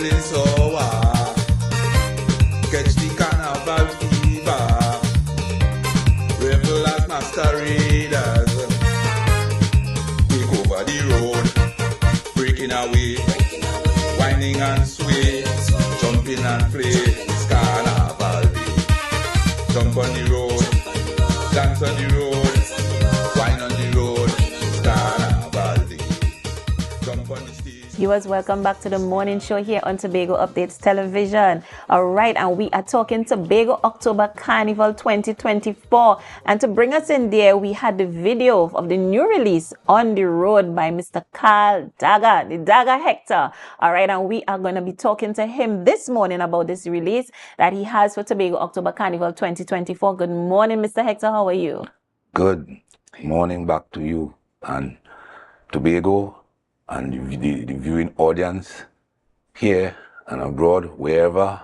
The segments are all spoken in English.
feeling sour. Catch the carnival fever. Revel as masqueraders. Take over the road, breaking away, whining and sway, jumping and play. It's carnival day. Jump on the road, dance on the road, wine on the road. It's carnival day. Jump on the stage. Viewers, welcome back to the morning show here on Tobago Updates Television. All right, and we are talking Tobago October Carnival 2024. And to bring us in there, we had the video of the new release On the Road by Mr. Carl Dagga, the Dagga Hector. All right, and we are going to be talking to him this morning about this release that he has for Tobago October Carnival 2024. Good morning, Mr. Hector. How are you? Good morning back to you and Tobago and the viewing audience here and abroad, wherever,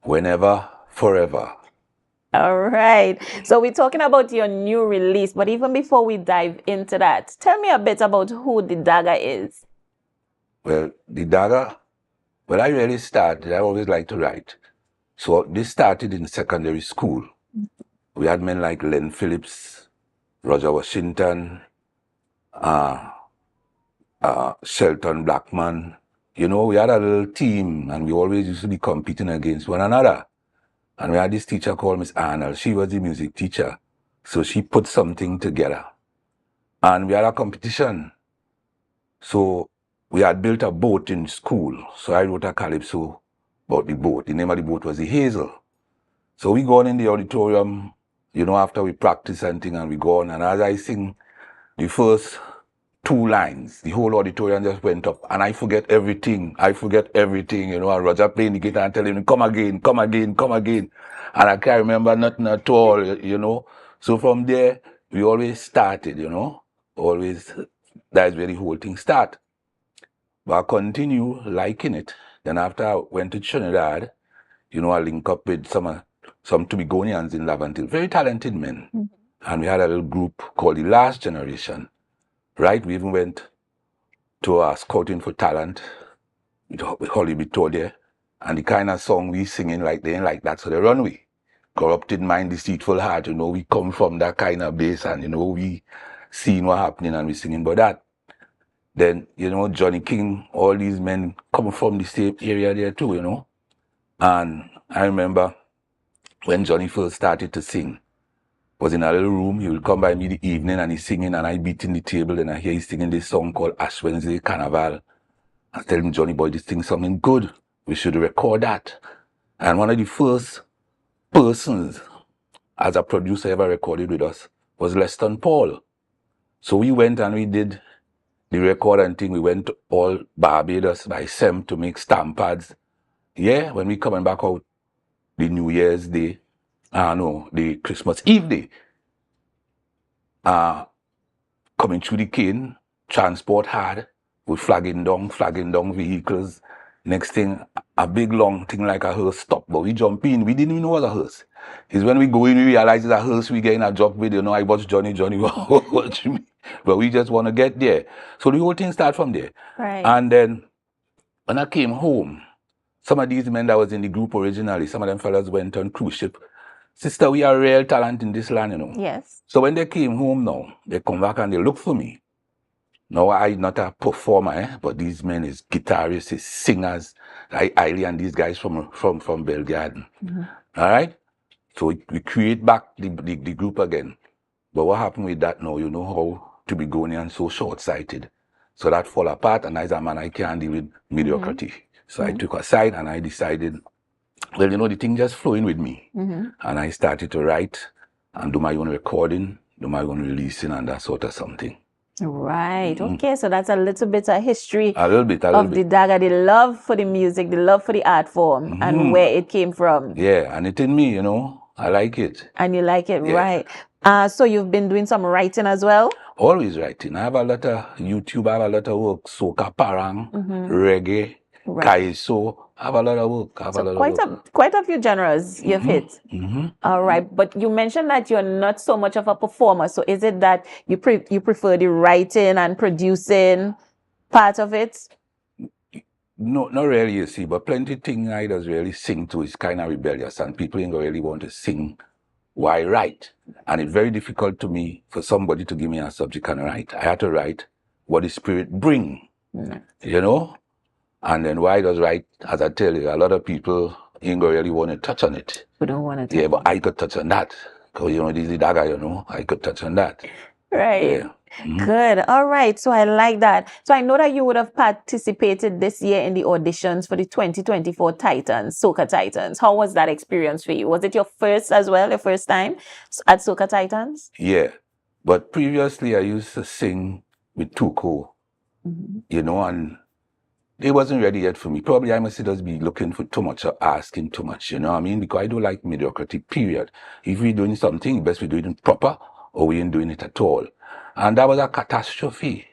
whenever, forever. All right. So we're talking about your new release, but even before we dive into that, tell me a bit about who the Dagga is. Well, the Dagga, when I really started, I always like to write. So this started in secondary school. We had men like Len Phillips, Roger Washington, Shelton Blackman. You know, we had a little team and we always used to be competing against one another. And we had this teacher called Miss Arnold. She was the music teacher. So she put something together. And we had a competition. So we had built a boat in school. So I wrote a calypso about the boat. The name of the boat was the Hazel. So we go on in the auditorium, you know, after we practice and thing, and we go on. And as I sing the first 2 lines, the whole auditorium just went up, and I forget everything. You know, and Roger playing the guitar and telling me, come again, come again, come again. And I can't remember nothing at all, you know. So from there, we always started, you know, always, that's where the whole thing started. But I continue liking it. Then after I went to Trinidad, you know, I linked up with some Tobagonians in Lavion, very talented men. Mm-hmm. And we had a little group called the Last Generation. Right, we even went to a scouting for talent with Holly Victoria, and the kind of song we singing like they ain't like that, so they run away. Corrupted mind, deceitful heart, you know, we come from that kind of base, and you know, we seeing what happening and we singing about that. Then, you know, Johnny King, all these men come from the same area there too, you know. And I remember when Johnny first started to sing, was in a little room. He would come by me the evening and he's singing, and I beating the table, and I hear he's singing this song called Ash Wednesday Carnival. I tell him, Johnny boy, this thing's something good. We should record that. And one of the first persons as a producer ever recorded with us was Leston Paul. So we went and we did the record and thing. We went to all Barbados by SEM to make stamp pads. Yeah, when we coming back out the New Year's Day, the Christmas Eve day. Coming through the cane, transport hard, with flagging down vehicles. Next thing, a big long thing like a hearse stop, but we jump in. We didn't even know it was a hearse. It's when we go in, we realize it's a hearse, we get in a job with, you know, I watch Johnny, watch me. But we just want to get there. So the whole thing started from there. Right. And then, when I came home, some of these men that was in the group originally, some of them fellas went on cruise ship. Sister, we are real talent in this land, you know. Yes. So when they came home now, they come back and they look for me. Now, I'm not a performer, but these men is guitarists, is singers, like Eiley and these guys from Belgarden. Mm-hmm. All right? So we create back the group again. But what happened with that now, you know how Tobagonians so short-sighted. So that fall apart, and as a man, I can't deal with mediocrity. Mm-hmm. So I took a side and I decided, well, you know, the thing just flowing with me. Mm-hmm. And I started to write and do my own recording, do my own releasing, and that sort of something. Right. Mm-hmm. Okay, so that's a little bit of history of the Dagga, the love for the music, the love for the art form, mm-hmm. and where it came from. Yeah, and it's in me, you know. I like it. And you like it, yeah. Right. So you've been doing some writing as well? Always writing. I have a lot of YouTube, I have a lot of work, Soca, Parang, mm-hmm. Reggae, right. Kaiso. I have a lot of work. Quite a few genres you've mm-hmm. hit. Mm-hmm. All right, but you mentioned that you're not so much of a performer. So is it that you prefer the writing and producing part of it? No, not really, you see, but plenty thing I does really sing to is kind of rebellious, and people ain't really want to sing why write. And it's very difficult to me for somebody to give me a subject and write. I had to write what the spirit bring, you know? And then why does write, as I tell you, a lot of people ain't really want to touch on it. We don't want to touch. Yeah, but I could touch on that. Because, you know, this is the Dagga, you know, I could touch on that. Right. Yeah. Good. All right. So I like that. So I know that you would have participated this year in the auditions for the 2024 Titans, Soca Titans. How was that experience for you? Was it your first as well, your first time at Soca Titans? Yeah. But previously I used to sing with Tuco, you know, and it wasn't ready yet for me. Probably I must just be looking for too much or asking too much, you know what I mean? Because I don't like mediocrity, period. If we're doing something, best we do it proper or we ain't doing it at all. And that was a catastrophe.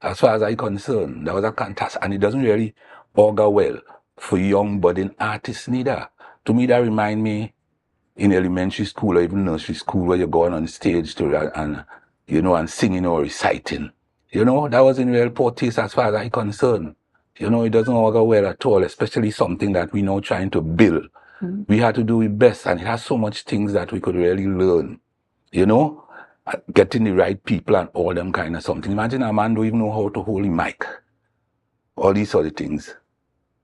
As far as I'm concerned, that was a catastrophe. And it doesn't really augur well for young budding artists neither. To me, that remind me in elementary school or even nursery school where you're going on stage to and you know, and singing or reciting. You know, that was in real poor taste as far as I'm concerned. You know, it doesn't augur well at all, especially something that we now trying to build. We had to do it best, and it has so much things that we could really learn. You know, getting the right people and all them kind of something. Imagine a man don't even know how to hold a mic. All these sort of things.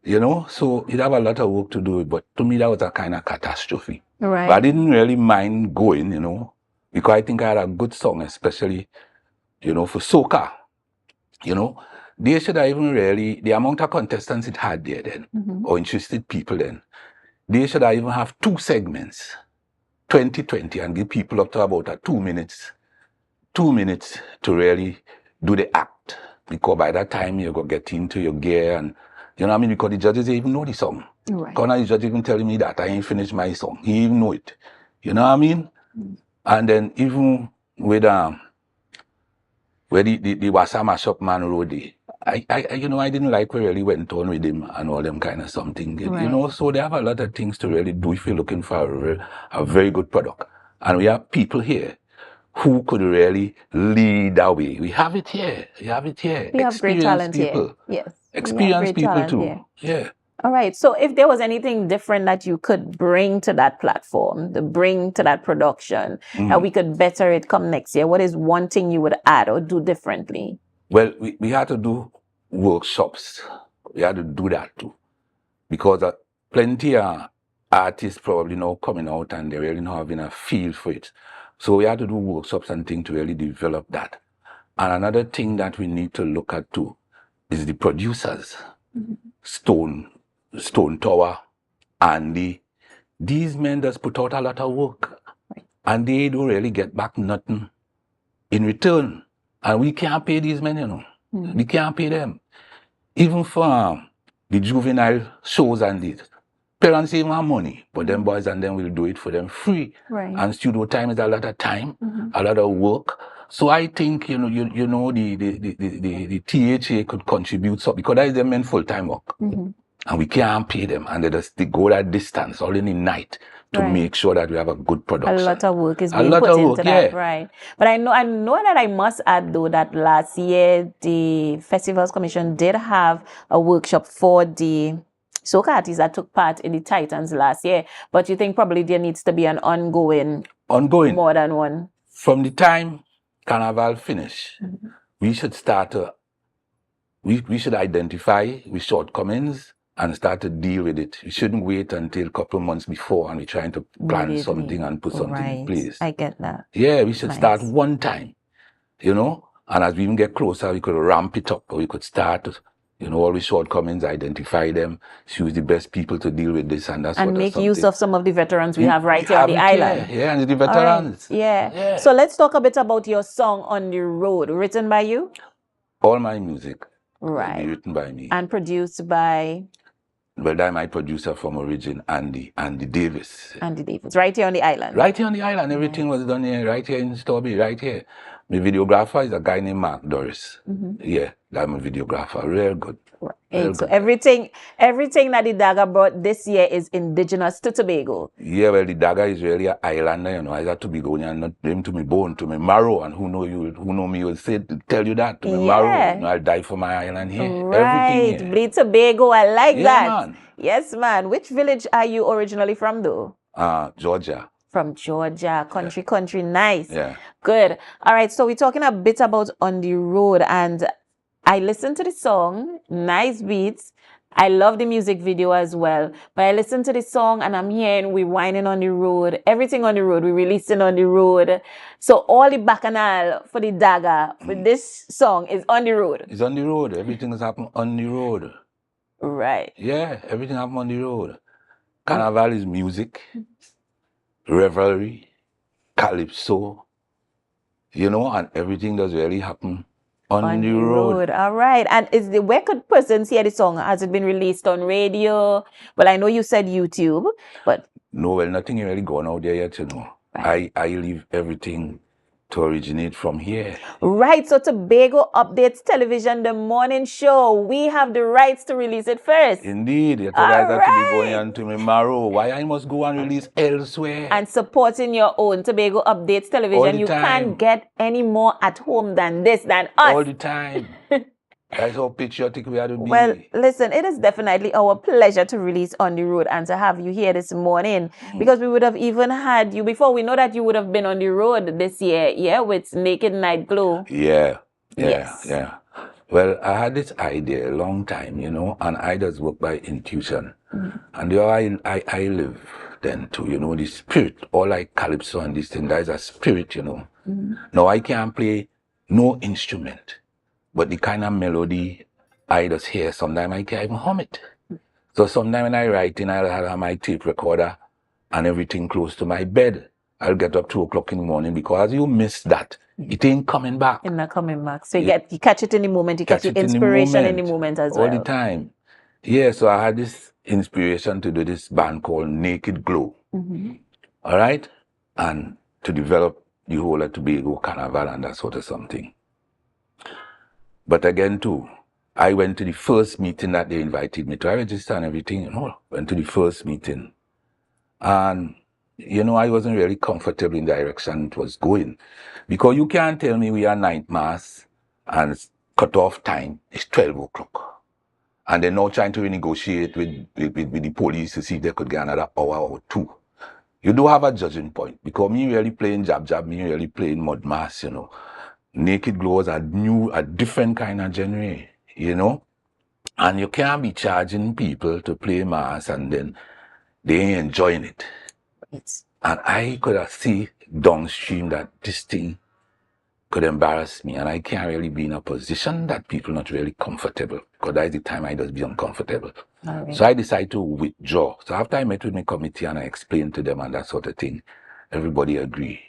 You know, so it have a lot of work to do, but to me that was a kind of catastrophe. Right. But I didn't really mind going, you know, because I think I had a good song, especially, you know, for Soca. You know, they should have even really, the amount of contestants it had there then, or interested people then, they should have even have 2 segments, 2020, and give people up to about 2 minutes to really do the act. Because by that time you go get into your gear and, you know what I mean? Because the judges even know the song. Right. Because now the judge even telling me that I ain't finished my song. He even know it. You know what I mean? And then even with where the Wassa Mashup man wrote it, I you know, I didn't like where really went on with him and all them kind of something. Right. You know, so they have a lot of things to really do if you're looking for a very good product. And we have people here who could really lead that way. We have it here. We have it here. We have great talent here. Yes. Experienced people too. Here. Yeah. All right. So if there was anything different that you could bring to that platform, to bring to that production, that we could better it come next year, what is one thing you would add or do differently? Well, we had to do workshops. We had to do that too. Because plenty of artists probably now coming out and they're really not having a feel for it. So we had to do workshops and things to really develop that. And another thing that we need to look at too is the producers. Stone Tower, Andy. These men just put out a lot of work. And they don't really get back nothing in return. And we can't pay these men, you know. We can't pay them. Even for the juvenile shows and this. Parents even have money, but them boys and them will do it for them free. Right. And studio time is a lot of time, a lot of work. So I think, you know, the THA could contribute so because that is their main full-time work. And we can't pay them, and they go that distance all in the night to make sure that we have a good production. A lot of work is being put into that, right? But I know that I must add though that last year the Festivals Commission did have a workshop for the Soca artists that took part in the Titans last year. But you think probably there needs to be an ongoing more than one? From the time Carnival finish, we should start we should identify with shortcomings and start to deal with it. We shouldn't wait until a couple of months before and we're trying to plan something and put something in place. I get that. Yeah, we should start one time, you know, and as we even get closer, we could ramp it up, or we could start, you know, all the shortcomings, identify them, choose the best people to deal with this and that's and make use of some of the veterans we have right here on the island. Yeah, and the veterans. Right. Yeah. So let's talk a bit about your song On the Road, written by you? All my music. Right. Written by me. And produced by? Well, that's my producer from origin, Andy Davis. Andy Davis, right here on the island. Right here on the island. Everything was done here, right here in Strawberry, right here. My videographer is a guy named Mark Doris. Yeah, that's my videographer. Real good. And so everything that the Dagga brought this year is indigenous to Tobago. Yeah, well, the Dagga is really an islander, you know. I got to be going and not them to me bone, to me marrow, and who know me will say tell you that to me marrow. You know, I'll die for my island here. Everything Right, here. bleed Tobago. I like that. Man. Yes, man. Which village are you originally from, though? Georgia. From Georgia, country, nice. Yeah. Good. All right, so we're talking a bit about On the Road, and I listened to the song, nice beats. I love the music video as well. But I listened to the song and I'm hearing we whining on the road, everything on the road, we releasing on the road. So all the bacchanal for the Dagga for this song is on the road. It's on the road. Everything is happening on the road. Right. Yeah, everything happens on the road. Carnival is music, revelry, calypso, you know, and everything does really happen on the road. All right. And where could persons hear the song? Has it been released on radio? Well, I know you said YouTube, but no, well, nothing really gone out there yet, you know. Right. I leave everything to originate from here. Right. So Tobago Updates Television, the morning show, we have the rights to release it first. Indeed. You guys have to be going on to me marrow. Why I must go and release elsewhere? And supporting your own Tobago Updates Television. You can't get any more at home than this, than us. All the time. That's how patriotic we are to be. Well, listen, it is definitely our pleasure to release On the Road and to have you here this morning, because we would have even had you before. We know that you would have been on the road this year, yeah, with Naked Night Glow. Yeah. Well, I had this idea a long time, you know, and I just work by intuition. And there I live then too, you know, the spirit, all like calypso and this thing, that is a spirit, you know. Now I can't play no instrument. But the kind of melody I just hear, sometimes I can't even hum it. So sometimes when I write in, I'll have my tape recorder and everything close to my bed. I'll get up 2 o'clock in the morning because you miss that. It ain't coming back. It's not coming back. So you catch it in the moment. You catch your inspiration in the moment as well. All the time. Yeah, so I had this inspiration to do this band called Naked Glow. All right? And to develop the whole of Tobago Carnival and that sort of something. But again, too, I went to the first meeting that they invited me to. I registered and everything, you know, went to the first meeting. And, you know, I wasn't really comfortable in the direction it was going. Because you can't tell me we are ninth mass and cut-off time is 12 o'clock. And they're now trying to renegotiate with the police to see if they could get another hour or 2. You do have a judging point. Because me really playing jab, me really playing mud mass, you know. Naked Glow is a different kind of genre, you know? And you can't be charging people to play mass and then they ain't enjoying it. And I could have seen downstream that this thing could embarrass me, and I can't really be in a position that people not really comfortable, because that's the time I just be uncomfortable. So I decided to withdraw. So after I met with my committee and I explained to them and that sort of thing, everybody agreed,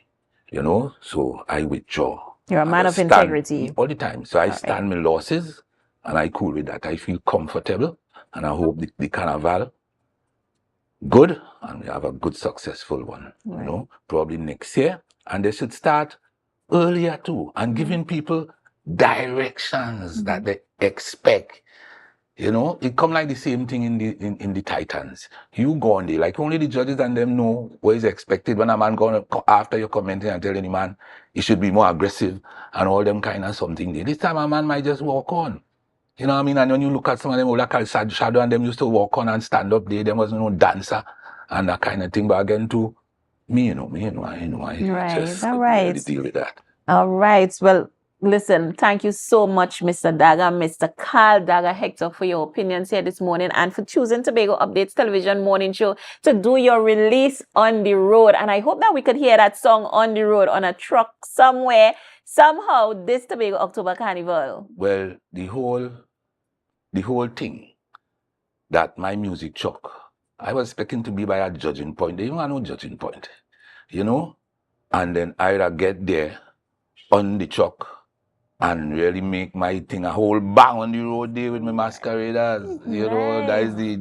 you know? So I withdraw. You're a man of integrity. All the time. So I stand my losses and I cool with that. I feel comfortable and I hope the carnival good and we have a good successful one. You know, probably next year. And they should start earlier too and giving people directions that they expect. You know, it come like the same thing in the Titans. You go on there, like only the judges and them know what is expected when a man going after you're commenting and telling the man he should be more aggressive and all them kind of something. This time a man might just walk on. You know what I mean? And when you look at some of them who like shadow and them used to walk on and stand up there, there was no dancer and that kind of thing. But again too, I just really deal with that. All right. Well, listen, thank you so much, Mr. Dagga, Mr. Carl Dagga Hector, for your opinions here this morning and for choosing Tobago Updates Television Morning Show to do your release On the Road. And I hope that we could hear that song On the Road on a truck somewhere, somehow, this Tobago October Carnival. Well, the whole thing that my music truck, I was expecting to be by a judging point. They don't have no judging point, you know? And then I'd get there on the truck and really make my thing a whole bang on the road there with my masqueraders. You know, that's the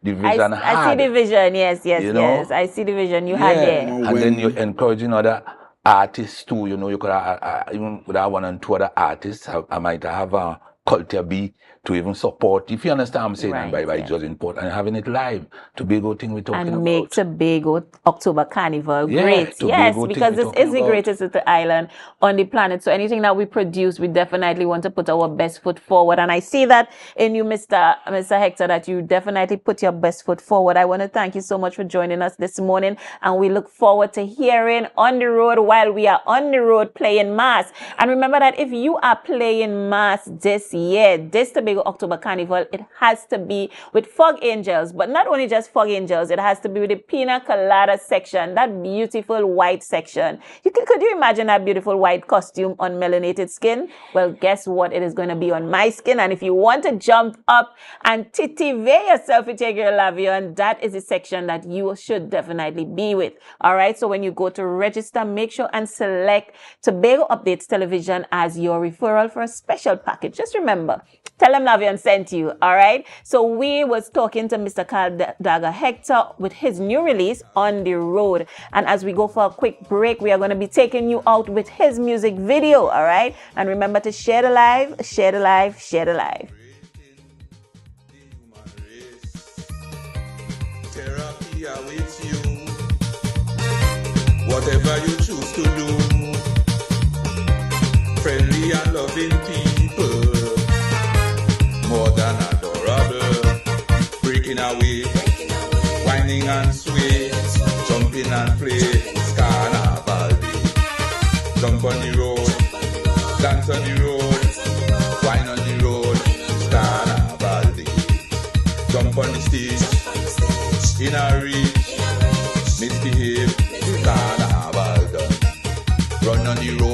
vision. I see the vision, yes. I see the vision you had there. And then you're encouraging other artists too. You know, you could have, even with one and two other artists, I might have a Culture B to even support, if you understand what I'm saying, Right, and by yeah. judging port and having it live. Tobago thing we're talking And about. make Tobago October Carnival Yeah, great. Tobago Yes, thing because we're this talking is the about. greatest little island on the planet. So anything that we produce, we definitely want to put our best foot forward. And I see that in you, Mr. Hector, that you definitely put your best foot forward. I want to thank you so much for joining us this morning. And we look forward to hearing on the road while we are on the road playing mass. And remember that if you are playing mass this year, this Tobago October Carnival, it has to be with Fog Angels. But not only just Fog Angels, it has to be with the Pina Colada section, that beautiful white section. Could you imagine that beautiful white costume on melanated skin? Well, guess what? It is going to be on my skin. And if you want to jump up and titivate yourself with your girl Lavion, that is the section that you should definitely be with. All right. So when you go to register, make sure and select Tobago Updates Television as your referral for a special package. Just remember, tell them Lavion sent you. All right. So we was talking to Mr. Carl Dagga Hector with his new release, On the Road. And as we go for a quick break, we are going to be taking you out with his music video. All right. And remember to share the live, share the live, share the live. Therapy awaits you. Whatever you choose to do, friendly and loving people, more than adorable, breaking away, whining and sway, jumping and play, carnival day. Jump on the road, dance on the road, wine on the road, carnival day. Jump on the stage, in a reach, misbehave, carnival done. Run on the road.